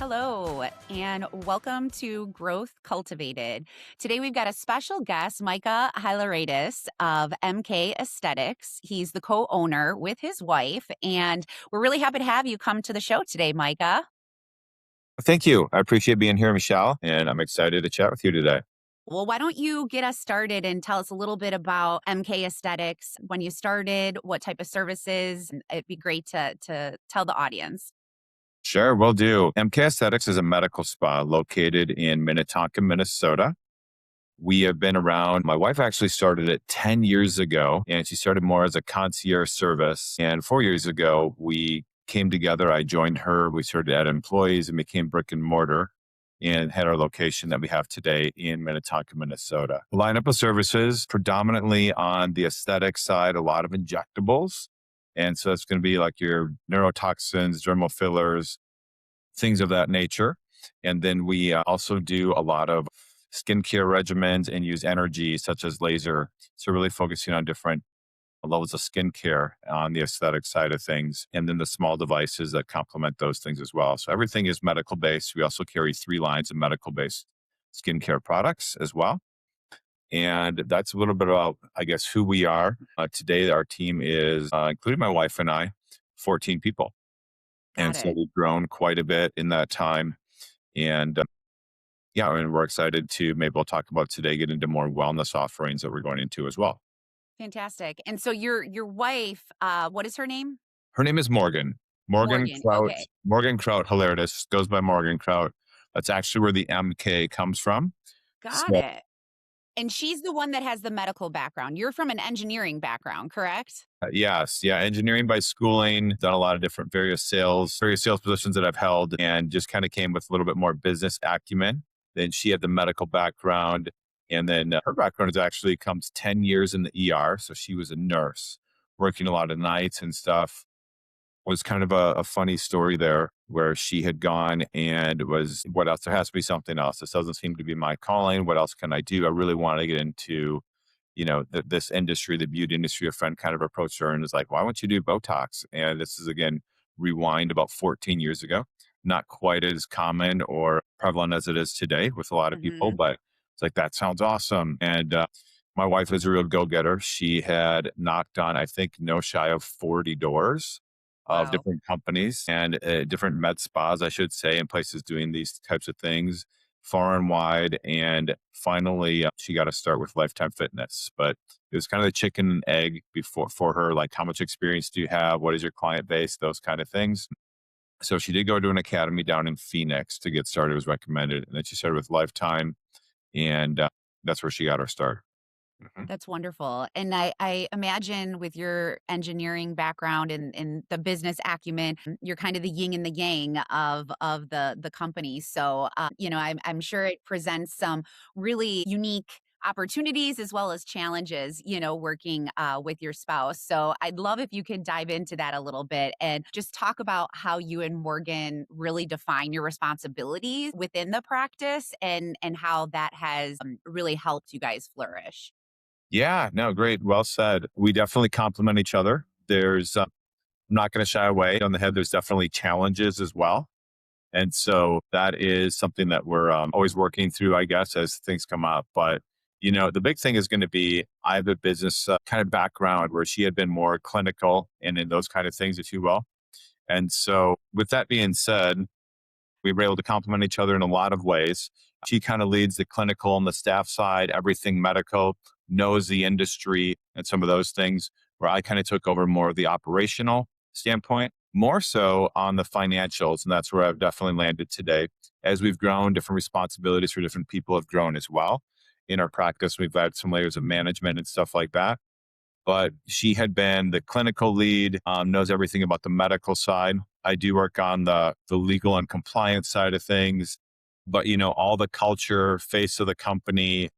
Hello, and welcome to Growth Cultivated. Today, we've got a special guest, Micah Hylarides of MK Aesthetics. He's the co owner with his wife, and we're really happy to have you come to the show today, Micah. Thank you. I appreciate being here, Michelle, and I'm excited to chat with you today. Well, why don't you get us started and tell us a little bit about MK Aesthetics, when you started, what type of services? And it'd be great to tell the audience. Sure, will do. MK Aesthetics is a medical spa located in Minnetonka, Minnesota. We have been around. My wife actually started it 10 years ago, and she started more as a concierge service. And 4 years ago, we came together. I joined her. We started to add employees and became brick and mortar and had our location that we have today in Minnetonka, Minnesota. Lineup of services predominantly on the aesthetic side, a lot of injectables. And so it's going to be like your neurotoxins, dermal fillers, things of that nature. And then we also do a lot of skincare regimens and use energy such as laser. So really focusing on different levels of skincare on the aesthetic side of things, and then the small devices that complement those things as well. So everything is medical based. We also carry 3 lines of medical based skincare products as well. And that's a little bit about, I guess, who we are. Today, our team is, including my wife and I, 14 people. Got And so it. we've grown quite a bit in that time. And yeah, and we're excited to maybe we'll talk about today, get into more wellness offerings that we're going into as well. Fantastic. And so your wife, what is her name? Her name is Morgan. Morgan Morgan. Kraut. Okay. Morgan Kraut Hilarides goes by Morgan Kraut. That's actually where the MK comes from. Got So it. And she's the one that has the medical background. You're from an engineering background, correct? yes, yeah, engineering by schooling, done a lot of different various sales positions that I've held, and just kind of came with a little bit more business acumen. Then she had the medical background, and then her background is actually comes 10 years in the ER. So she was a nurse, working a lot of nights and stuff. Was kind of a funny story there where she had gone and was, what else? There has to be something else. This doesn't seem to be my calling. What else can I do? I really want to get into, this industry, the beauty industry. A friend kind of approached her and was like, why won't you do Botox? And this is, again, rewind about 14 years ago. Not quite as common or prevalent as it is today with a lot of people, Mhm. but it's like, that sounds awesome. And my wife is a real go getter. She had knocked on, I think, no shy of 40 doors of Wow. different companies and different med spas, I should say, and places doing these types of things far and wide. And finally, she got to start with Lifetime Fitness. But it was kind of the chicken and egg before for her, like how much experience do you have? What is your client base? Those kind of things. So she did go to an academy down in Phoenix to get started. It was recommended, and then she started with Lifetime, and that's where she got her start. Mhm. That's wonderful. And I imagine with your engineering background and the business acumen, you're kind of the yin and the yang of the company. So I'm sure it presents some really unique opportunities as well as challenges, working with your spouse. So I'd love if you could dive into that a little bit and just talk about how you and Morgan really define your responsibilities within the practice and how that has really helped you guys flourish. Yeah, no, great. Well said. We definitely complement each other. I'm not going to shy away on the head. There's definitely challenges as well. And so that is something that we're always working through, I guess, as things come up. But, the big thing is going to be I have a business kind of background where she had been more clinical and in those kind of things, if you will. And so, with that being said, we were able to complement each other in a lot of ways. She kind of leads the clinical and the staff side, everything medical, knows the industry and some of those things, where I kind of took over more of the operational standpoint, more so on the financials. And that's where I've definitely landed today. As we've grown, different responsibilities for different people have grown as well. In our practice, we've had some layers of management and stuff like that. But she had been the clinical lead, knows everything about the medical side. I do work on the legal and compliance side of things, but all the culture, face of the company,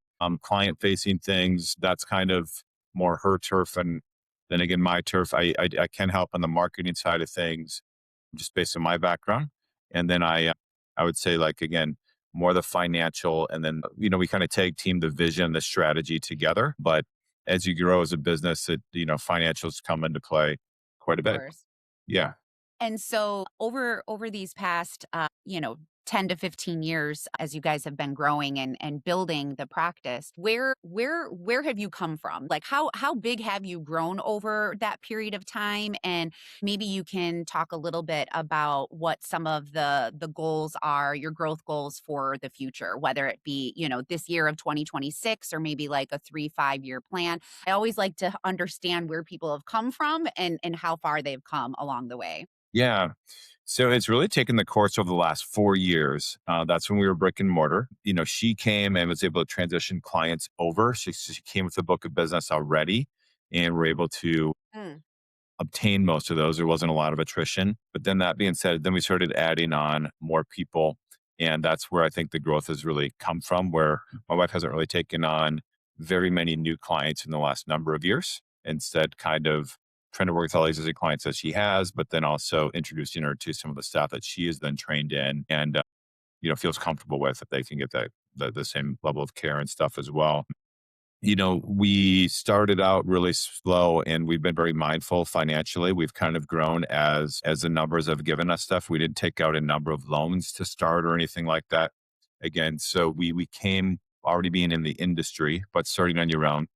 client facing things, that's kind of more her turf. And then again, my turf, I can help on the marketing side of things just based on my background. And then I would say, like, again, more the financial, and then, we kind of tag team the vision, the strategy together. But as you grow as a business, financials come into play quite a Of bit. course. Yeah. And so over these past, 10 to 15 years as you guys have been growing and building the practice, where have you come from? Like how big have you grown over that period of time? And maybe you can talk a little bit about what some of the goals are, your growth goals for the future, whether it be, this year of 2026 or maybe like a 3, 5 year plan. I always like to understand where people have come from and how far they've come along the way. Yeah. So it's really taken the course over the last 4 years. That's when we were brick and mortar. She came and was able to transition clients over. She came with a book of business already, and we're able to Mm. obtain most of those. There wasn't a lot of attrition. But then that being said, then we started adding on more people. And that's where I think the growth has really come from, where my wife hasn't really taken on very many new clients in the last number of years. Instead, kind of trying to work with all these existing clients that she has, but then also introducing her to some of the staff that she is then trained in and feels comfortable with, that they can get the same level of care and stuff as well. We started out really slow, and we've been very mindful financially. We've kind of grown as the numbers have given us stuff. We didn't take out a number of loans to start or anything like that. Again, so we came already being in the industry, but starting on your own.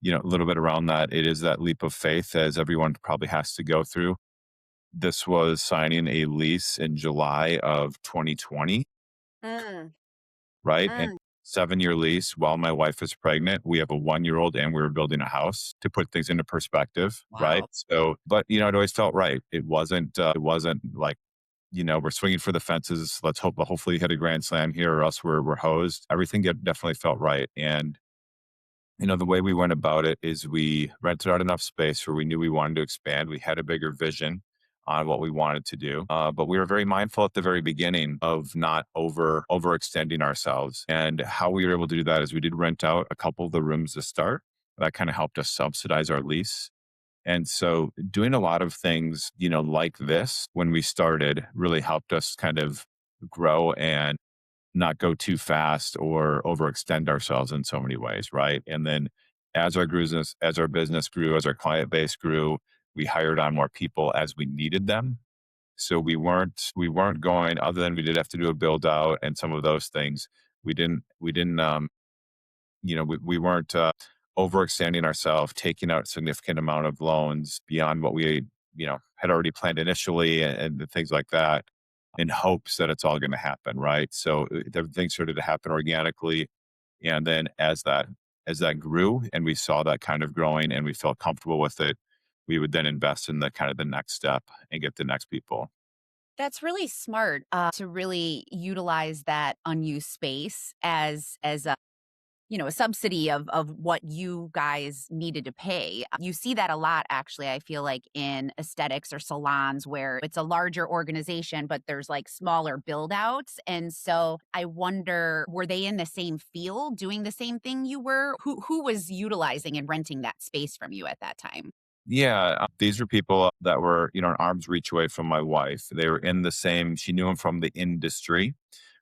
A little bit around that, it is that leap of faith as everyone probably has to go through. This was signing a lease in July of 2020, Mm, right? And mm. 7-year lease while my wife is pregnant. We have a 1-year old and we were building a house, to put things into perspective, right? Wow. So, but it always felt right. It wasn't like, we're swinging for the fences. Let's hopefully hit a grand slam here or else we're hosed. Everything definitely felt right. And the way we went about it is we rented out enough space where we knew we wanted to expand. We had a bigger vision on what we wanted to do, but we were very mindful at the very beginning of not overextending ourselves. And how we were able to do that is we did rent out a couple of the rooms to start. That kind of helped us subsidize our lease. And so doing a lot of things, like this when we started really helped us kind of grow and not go too fast or overextend ourselves in so many ways, right? And then as our business grew, as our client base grew, we hired on more people as we needed them. So we weren't going, other than we did have to do a build out and some of those things. We didn't we weren't overextending ourselves, taking out a significant amount of loans beyond what we had already planned initially, and things like that, in hopes that it's all going to happen, right? So everything started to happen organically, and then as that grew and we saw that kind of growing and we felt comfortable with it, we would then invest in the kind of the next step and get the next people. That's really smart, to really utilize that unused space as a subsidy of what you guys needed to pay. You see that a lot, actually, I feel like, in aesthetics or salons where it's a larger organization, but there's like smaller build outs. And so I wonder, were they in the same field doing the same thing you were? Who was utilizing and renting that space from you at that time? Yeah, these were people that were, an arm's reach away from my wife. They were in the same, she knew him from the industry,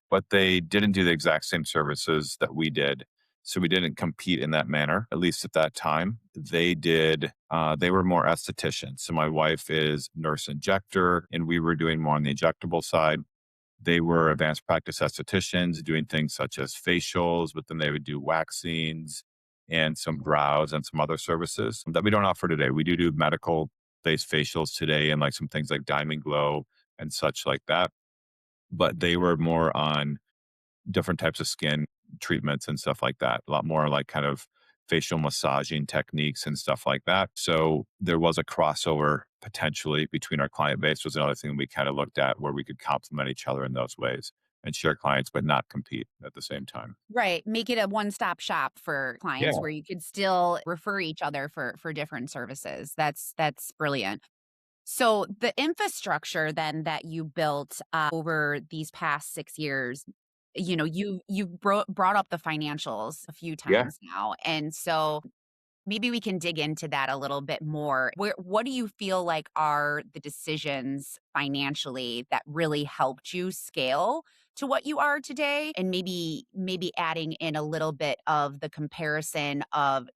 but they didn't do the exact same services that we did. So we didn't compete in that manner, at least at that time. They did, they were more estheticians. So my wife is nurse injector, and we were doing more on the injectable side. They were advanced practice estheticians doing things such as facials, but then they would do waxings and some brows and some other services that we don't offer today. We do medical based facials today and like some things like diamond glow and such like that. But they were more on different types of skin treatments and stuff like that. A lot more like kind of facial massaging techniques and stuff like that. So there was a crossover potentially between our client base, was another thing we kind of looked at, where we could complement each other in those ways and share clients, but not compete at the same time. Right, make it a one-stop shop for clients Yeah. where you could still refer each other for different services. That's brilliant. So the infrastructure then that you built, over these past 6 years, you brought up the financials a few Yeah. times now, and so maybe we can dig into that a little bit more. What do you feel like are the decisions financially that really helped you scale to what you are today? And maybe adding in a little bit of the comparison of,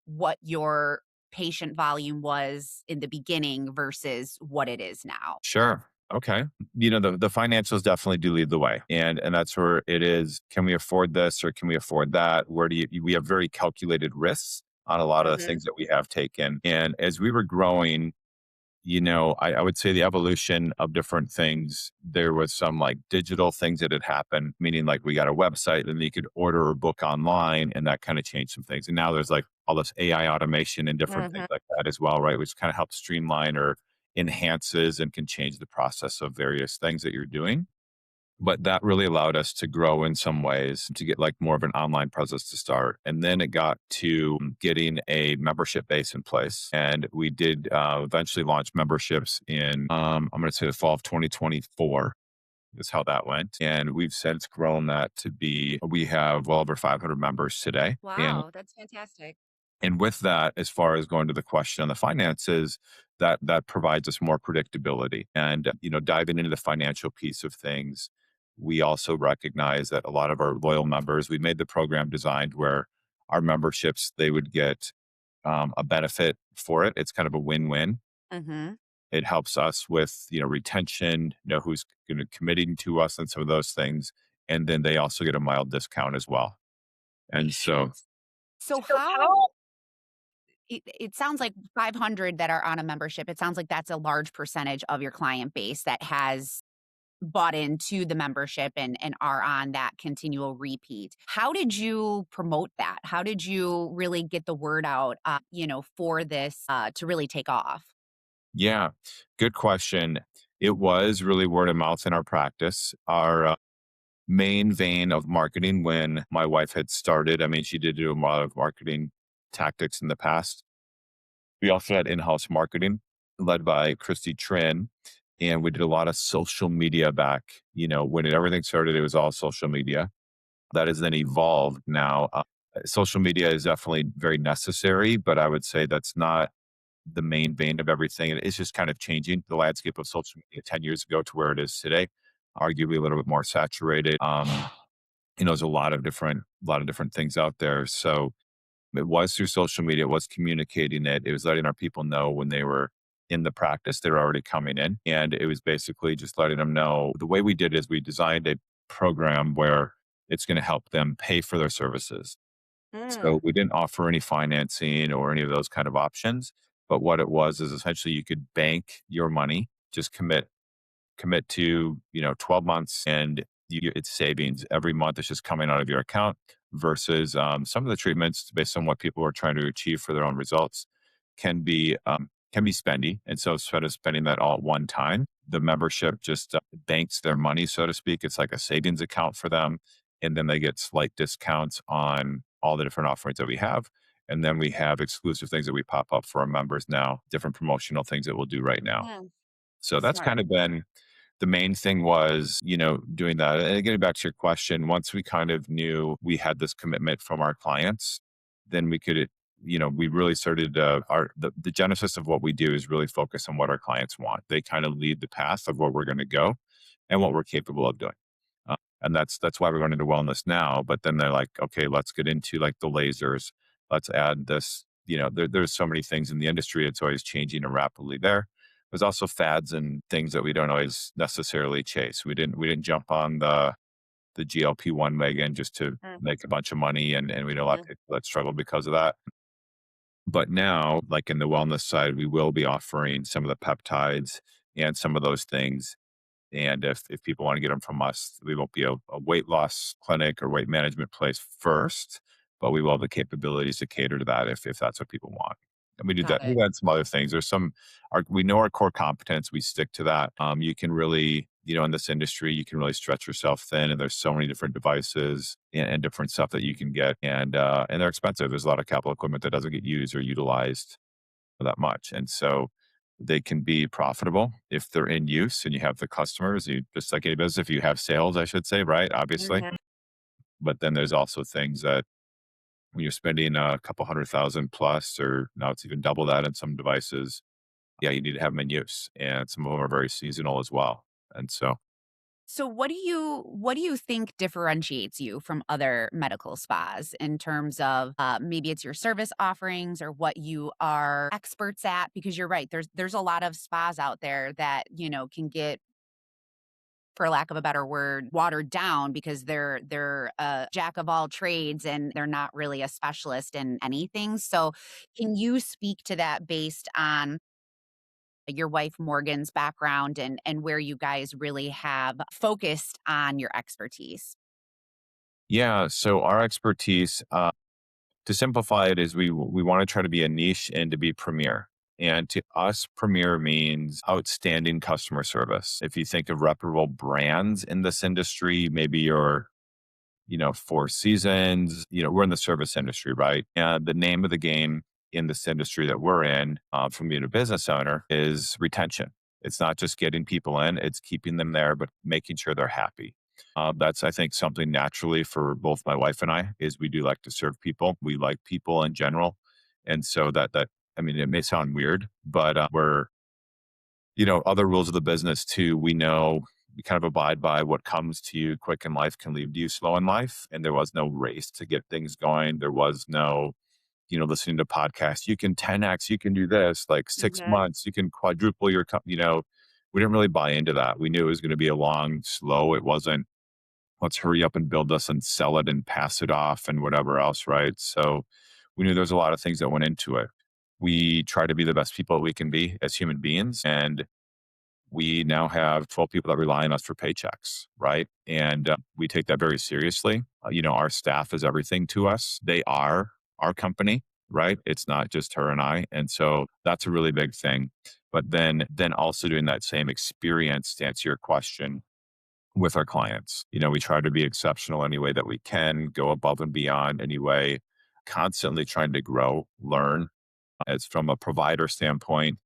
what your patient volume was in the beginning versus what it is now. Sure. Okay. The financials definitely do lead the way. And that's where it is. Can we afford this or can we afford that? Where do you we have very calculated risks on a lot of the Mhm. things that we have taken. And as we were growing, I would say the evolution of different things. There was some like digital things that had happened, meaning like we got a website and you could order or book online, and that kind of changed some things. And now there's like all this AI automation and different things Mhm. like that as well, right? Which kind of helps streamline or enhances and can change the process of various things that you're doing. But that really allowed us to grow in some ways to get like more of an online presence to start. And then it got to getting a membership base in place. And we did eventually launch memberships in, I'm going to say the fall of 2024 is how that went. And we've since grown that to be, we have well over 500 members today. And Wow, that's fantastic. and with that, as far as going to the question on the finances, that provides us more predictability. And diving into the financial piece of things, we also recognize that a lot of our loyal members, we made the program designed where our memberships they would get a benefit for it. It's kind of a win-win. Mhm. It helps us with retention, who's going to committing to us and some of those things, and then they also get a mild discount as well. And so, So so how how it sounds like 500 that are on a membership, it sounds like that's a large percentage of your client base that has bought into the membership and are on that continual repeat. How did you promote that? How did you really get the word out, for this to really take off? Yeah, good question. It was really word of mouth in our practice. Our main vein of marketing when my wife had started, I mean, she did do a lot of marketing tactics in the past. We also had in house marketing led by Christy Trin. And we did a lot of social media back, when everything started, it was all social media. That has then evolved now. Social media is definitely very necessary, but I would say that's not the main vein of everything. It's just kind of changing the landscape of social media 10 years ago to where it is today, arguably a little bit more saturated. There's a lot of different things out there. So it was through social media, it was communicating it. It was letting our people know when they were in the practice, they were already coming in. And it was basically just letting them know the way we did is we designed a program where it's going to help them pay for their services. So Mm. we didn't offer any financing or any of those kind of options. But what it was is essentially you could bank your money, just commit to 12 months, and it's savings every month. It's just coming out of your account versus some of the treatments based on what people are trying to achieve for their own results can be spendy. And so instead of spending that all at one time, the membership just banks their money, so to speak. It's like a savings account for them, and then they get slight discounts on all the different offerings that we have. And then we have exclusive things that we pop up for our members now, different promotional things that we'll do right now. Mm. So that's Smart. kind of been the main thing was, doing that. And getting back to your question, once we kind of knew we had this commitment from our clients, then we could, we really started the genesis of what we do is really focus on what our clients want. They kind of lead the path of where we're going to go and what we're capable of doing. And that's why we're going into wellness now. But then they're like, okay, let's get into like the lasers. Let's add this. There's so many things in the industry. It's always changing and rapidly there. There's also fads and things that we don't always necessarily chase. We didn't jump on the GLP-1 wagon just to Mm. make a bunch of money, and we know a lot of Mhm. people that struggle because of that. But now, like in the wellness side, we will be offering some of the peptides and some of those things, and if people want to get them from us, we won't be a weight loss clinic or weight management place first, but we will have the capabilities to cater to that if that's what people want. And we do Got that. it. We've had some other things. We know our core competence. We stick to that. You can really, in this industry, you can really stretch yourself thin, and there's so many different devices and different stuff that you can get, and they're expensive. There's a lot of capital equipment that doesn't get used or utilized that much. And so they can be profitable if they're in use and you have the customers. You just like any business, if you have sales, I should say, right? Obviously. Mhm. But then there's also things that when you're spending a couple 100,000 plus, or now it's even double that in some devices, yeah, you need to have them in use. And some of them are very seasonal as well. And so, So what do you think differentiates you from other medical spas in terms of maybe it's your service offerings or what you are experts at? Because you're right, there's a lot of spas out there that can get for lack of a better word, watered down because they're a jack of all trades and they're not really a specialist in anything. So, can you speak to that based on your wife Morgan's background and where you guys really have focused on your expertise? Yeah. So our expertise, to simplify it, is we want to try to be a niche and to be premier. And to us, premier means outstanding customer service. If you think of reputable brands in this industry, maybe you're Four Seasons, we're in the service industry, right? And the name of the game in this industry that we're in, from being a business owner, is retention. It's not just getting people in, it's keeping them there, but making sure they're happy. That's, I think, something naturally for both my wife and I, is we do like to serve people. We like people in general. And so I mean, it may sound weird, but we're other rules of the business too. We know we kind of abide by what comes to you quick in life can leave to you slow in life. And there was no race to get things going. There was no, listening to podcasts. You can 10x, you can do this, like six Mhm. months, you can quadruple your, we didn't really buy into that. We knew it was going to be a long, slow. It wasn't, let's hurry up and build this and sell it and pass it off and whatever else. Right. So we knew there's a lot of things that went into it. We try to be the best people we can be as human beings. And we now have 12 people that rely on us for paychecks, right? And we take that very seriously. Our staff is everything to us. They are our company, right? It's not just her and I. And so that's a really big thing. But then also doing that same experience, to answer your question, with our clients. We try to be exceptional any way that we can, go above and beyond anyway, constantly trying to grow, learn. As from a provider standpoint,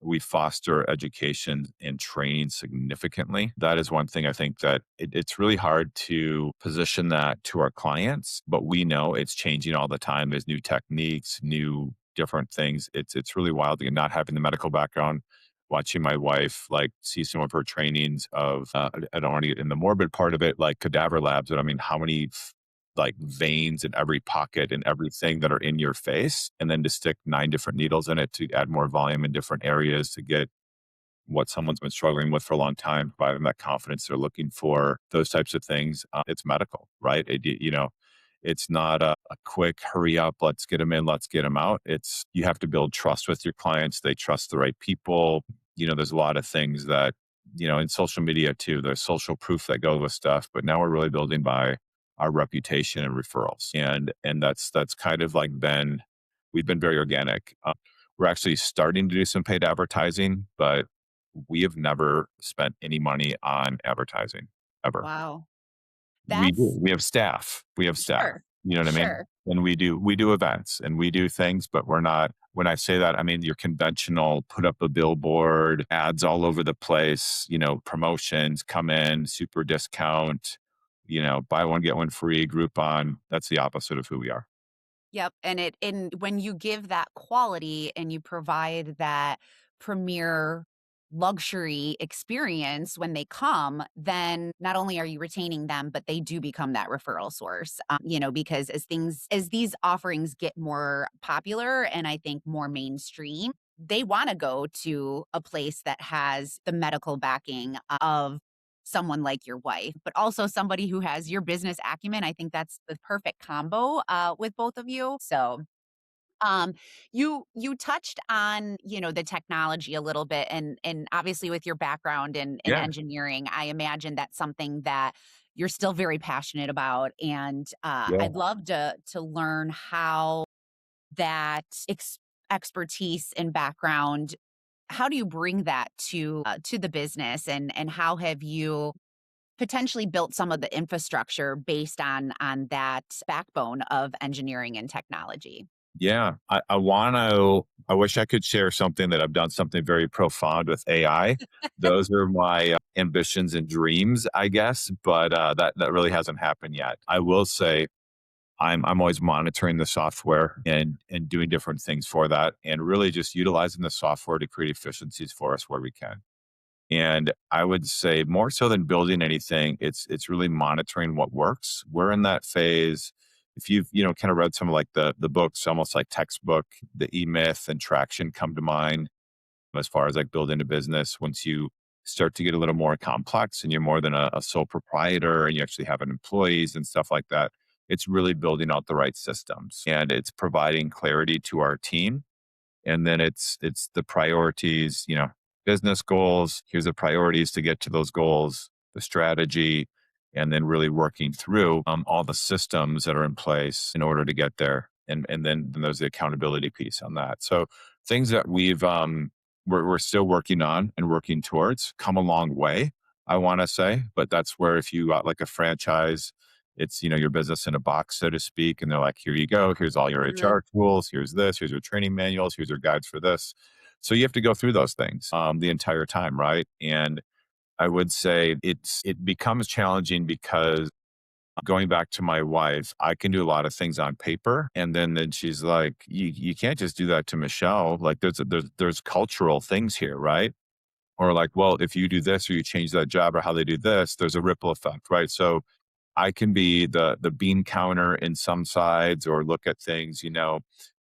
we foster education and training significantly. That is one thing I think that it's really hard to position that to our clients, but we know it's changing all the time. There's new techniques, new different things. It's really wild. And not having the medical background, watching my wife like see some of her trainings of, I don't want to get in the morbid part of it, like cadaver labs, but I mean, how many like veins in every pocket and everything that are in your face, and then to stick 9 different needles in it to add more volume in different areas to get what someone's been struggling with for a long time, provide them that confidence they're looking for, those types of things. It's medical, right? It's not a quick hurry up, let's get them in, let's get them out. It's, you have to build trust with your clients. They trust the right people. There's a lot of things that, in social media too, there's social proof that go with stuff, but now we're really building by our reputation and referrals. And that's kind of like we've been very organic. We're actually starting to do some paid advertising, but we have never spent any money on advertising ever. Wow. We do. That's We have staff. We have staff. sure. You know what I mean? Sure. And we do events and we do things, but we're not, when I say that, I mean your conventional put up a billboard, ads all over the place, promotions, come in, super discount, buy one, get one free, Groupon. That's the opposite of who we are. Yep, and when you give that quality and you provide that premier luxury experience when they come, then not only are you retaining them, but they do become that referral source. Because as these offerings get more popular and I think more mainstream, they want to go to a place that has the medical backing of someone like your wife, but also somebody who has your business acumen. I think that's the perfect combo with both of you. So, um, you touched on the technology a little bit, and obviously with your background in Yeah. engineering, I imagine that's something that you're still very passionate about. And Yeah. I'd love to learn how that expertise and background. How do you bring that to the business, and how have you potentially built some of the infrastructure based on that backbone of engineering and technology? Yeah. I wish I could share something that I've done something very profound with AI. Those are my ambitions and dreams, I guess, but that really hasn't happened yet. I will say I'm always monitoring the software and doing different things for that, and really just utilizing the software to create efficiencies for us where we can. And I would say more so than building anything, it's really monitoring what works. We're in that phase. If you've, kind of read some of like the books, almost like textbook, the E Myth and Traction come to mind as far as like building a business. Once you start to get a little more complex and you're more than a sole proprietor and you actually have employees and stuff like that, it's really building out the right systems and it's providing clarity to our team, and then it's the priorities, business goals, here's the priorities to get to those goals, the strategy, and then really working through all the systems that are in place in order to get there, and then there's the accountability piece on that. So things that we're still working on and working towards, come a long way, I want to say, but that's where if you got like a franchise, it's your business in a box, so to speak, and they're like, here you go, here's all your Mhm. HR tools, here's this, here's your training manuals, here's your guides for this. So you have to go through those things the entire time, right? And I would say it becomes challenging because going back to my wife, I can do a lot of things on paper, and then she's like, you can't just do that to Michelle. Like there's cultural things here, right? Or like, well, if you do this or you change that job or how they do this, there's a ripple effect, right? So I can be the bean counter in some sides or look at things,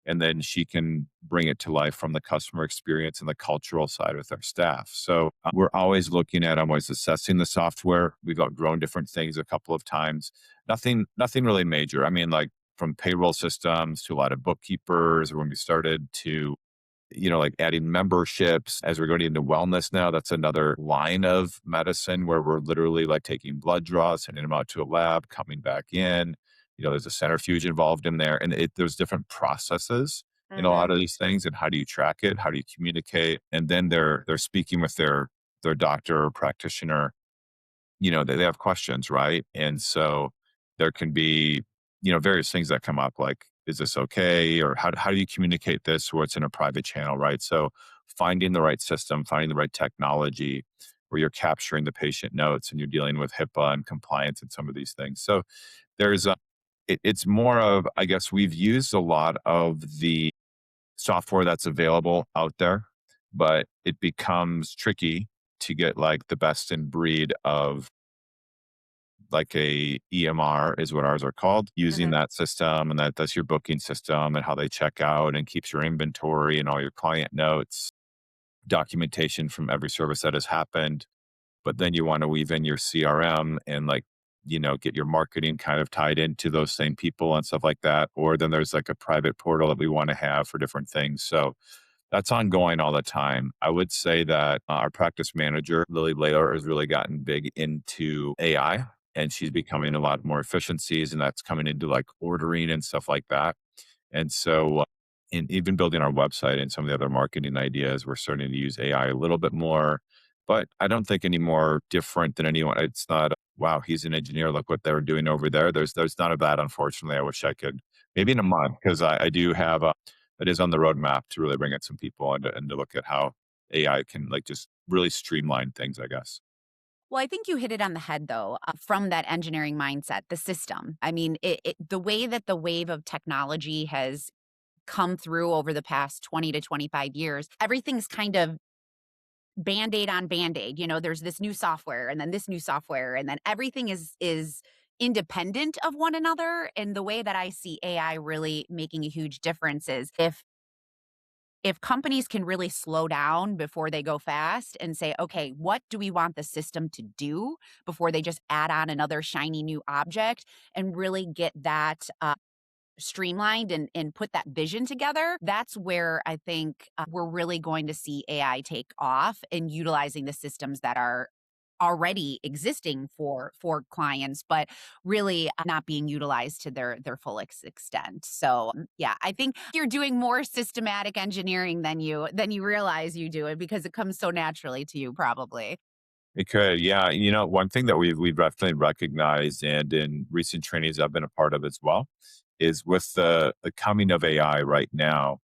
and then she can bring it to life from the customer experience and the cultural side with our staff. So we're always looking at, I'm always assessing the software. We've outgrown different things a couple of times. Nothing really major. I mean, like from payroll systems to a lot of bookkeepers when we started to like adding memberships as we're going into wellness now. That's another line of medicine where we're literally like taking blood draws, sending them out to a lab, coming back in. There's a centrifuge involved in there, and there's different processes in a lot Mhm. of these things. And how do you track it? How do you communicate? And then they're speaking with their doctor or practitioner, they have questions, right? And so there can be, various things that come up like, is this okay? Or how do you communicate this where it's in a private channel, right? So finding the right system, finding the right technology where you're capturing the patient notes and you're dealing with HIPAA and compliance and some of these things. So there's it's more of, I guess we've used a lot of the software that's available out there, but it becomes tricky to get like the best in breed of like a EMR is what ours are called, using Mhm. that system, and that's your booking system and how they check out and keeps your inventory and all your client notes, documentation from every service that has happened. But then you want to weave in your CRM and like, get your marketing kind of tied into those same people and stuff like that. Or then there's like a private portal that we want to have for different things. So that's ongoing all the time. I would say that our practice manager, Lily Layler, has really gotten big into AI and she's becoming a lot more efficiencies, and that's coming into like ordering and stuff like that. And so, in even building our website and some of the other marketing ideas, we're starting to use AI a little bit more, but I don't think any more different than anyone. It's not, wow, he's an engineer. Look what they're doing over there. There's none of that, unfortunately. I wish I could, maybe in a month, because I do have it is on the roadmap to really bring in some people and to look at how AI can like just really streamline things, I guess. Well, I think you hit it on the head, though, from that engineering mindset, the system. I mean, the way that the wave of technology has come through over the past 20 to 25 years, everything's kind of band-aid on band-aid. There's this new software and then this new software, and then everything is independent of one another. And the way that I see AI really making a huge difference is if companies can really slow down before they go fast and say, okay, what do we want the system to do before they just add on another shiny new object, and really get that streamlined and put that vision together, that's where I think we're really going to see AI take off and utilizing the systems that are already existing for clients, but really not being utilized to their full extent. So yeah, I think you're doing more systematic engineering than you realize you do it, because it comes so naturally to you probably. It could, yeah. One thing that we've definitely recognized, and in recent trainings I've been a part of as well, is with the coming of AI right now,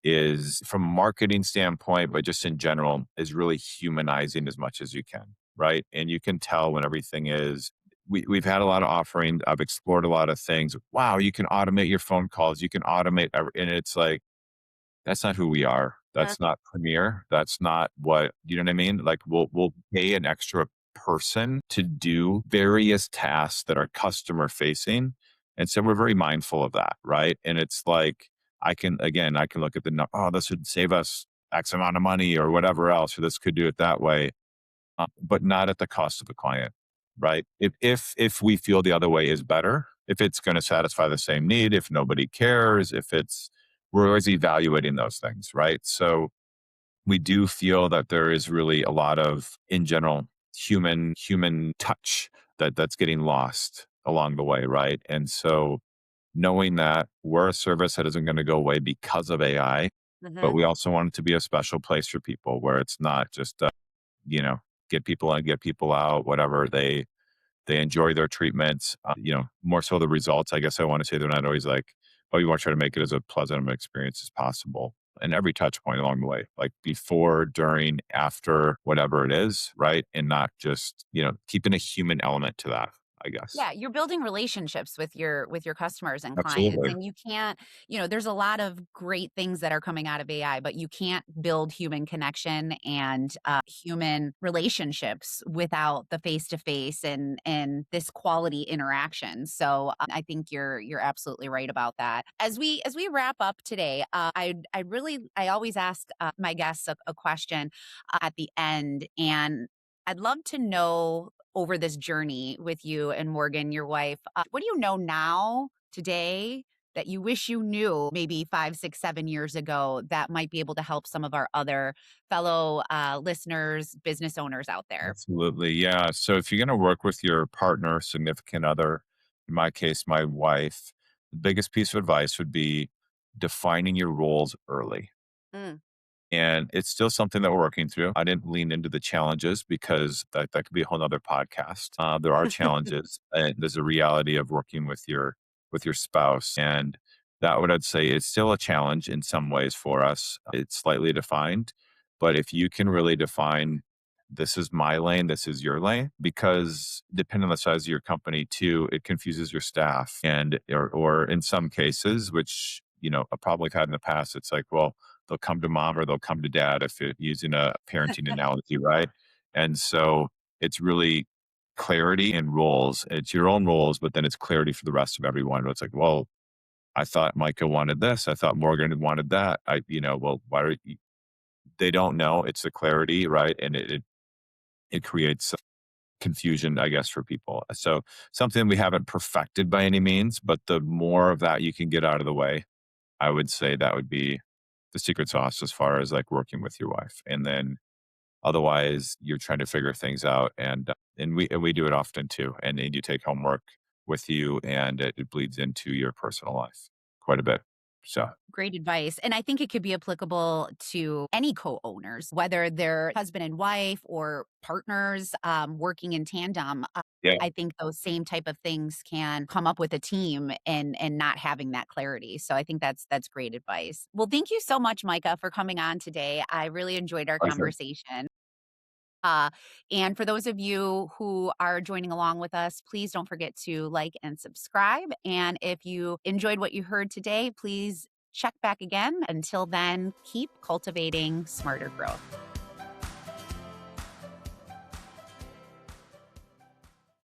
is from a marketing standpoint, but just in general, is really humanizing as much as you can, right? And you can tell when everything is. We've had a lot of offerings. I've explored a lot of things. Wow, you can automate your phone calls. You can automate, and it's like that's not who we are. Uh, That's not Premier. That's not what, you know what I mean? Like we'll pay an extra person to do various tasks that are customer facing. And so we're very mindful of that, right? And it's like I can look at the oh, this would save us X amount of money or whatever else, or this could do it that way. but not at the cost of the client, right? If we feel the other way is better, if it's going to satisfy the same need, if nobody cares, if it's we're always evaluating those things, right? So we do feel that there is really a lot of, in general, human touch that's getting lost along the way, right? And so knowing that we're a service that isn't going to go away because of AI, but Hmm. we also want it to be a special place for people where it's not just you know, get people in, get people out, whatever. They enjoy their treatments. More so the results. I guess I want to say they're not always like, oh, you want to try to make it as a pleasant of an experience as possible. And every touch point along the way, like before, during, after, whatever it is, right? And not just, keeping a human element to that, I guess. Yeah, you're building relationships with your customers and clients, Absolutely. and you can't, there's a lot of great things that are coming out of AI, but you can't build human connection and human relationships without the face to face and this quality interaction. So I think you're absolutely right about that. As we wrap up today, I always ask my guests a question at the end, and I'd love to know over this journey with you and Morgan, your wife, what do you know now, today, that you wish you knew maybe 5, 6, 7 years ago that might be able to help some of our other fellow listeners, business owners out there? Absolutely. Yeah. So if you're going to work with your partner, significant other, in my case, my wife, the biggest piece of advice would be defining your roles early. Mm. And it's still something that we're working through. I didn't lean into the challenges because that could be a whole nother podcast. There are challenges, and there's a reality of working with your spouse, and that what I'd say is still a challenge in some ways for us. It's slightly defined, but if you can really define this is my lane, this is your lane, because depending on the size of your company too, it confuses your staff, and or in some cases, which a problem we've had in the past, it's like, well, they'll come to mom or they'll come to dad if you're using a parenting analogy, right? And so it's really clarity and roles. It's your own roles, but then it's clarity for the rest of everyone. It's like, well, I thought Micah wanted this. I thought Morgan wanted that. Well, why are you, they don't know. It's the clarity, right? And it creates confusion, I guess, for people. So something we haven't perfected by any means, but the more of that you can get out of the way, I would say that would be the secret sauce as far as like working with your wife. And then otherwise you're trying to figure things out, and we do it often too. And you take homework with you, and it bleeds into your personal life quite a bit. So Great advice. And I think it could be applicable to any co-owners, whether they're husband and wife or partners working in tandem. yeah, I think those same type of things can come up with a team and not having that clarity. So I think that's great advice. Well, thank you so much, Micah, for coming on today. I really enjoyed our pleasure. conversation. Uh, and for those of you who are joining along with us, please don't forget to like and subscribe. And if you enjoyed what you heard today, please check back again. Until then, keep cultivating smarter growth.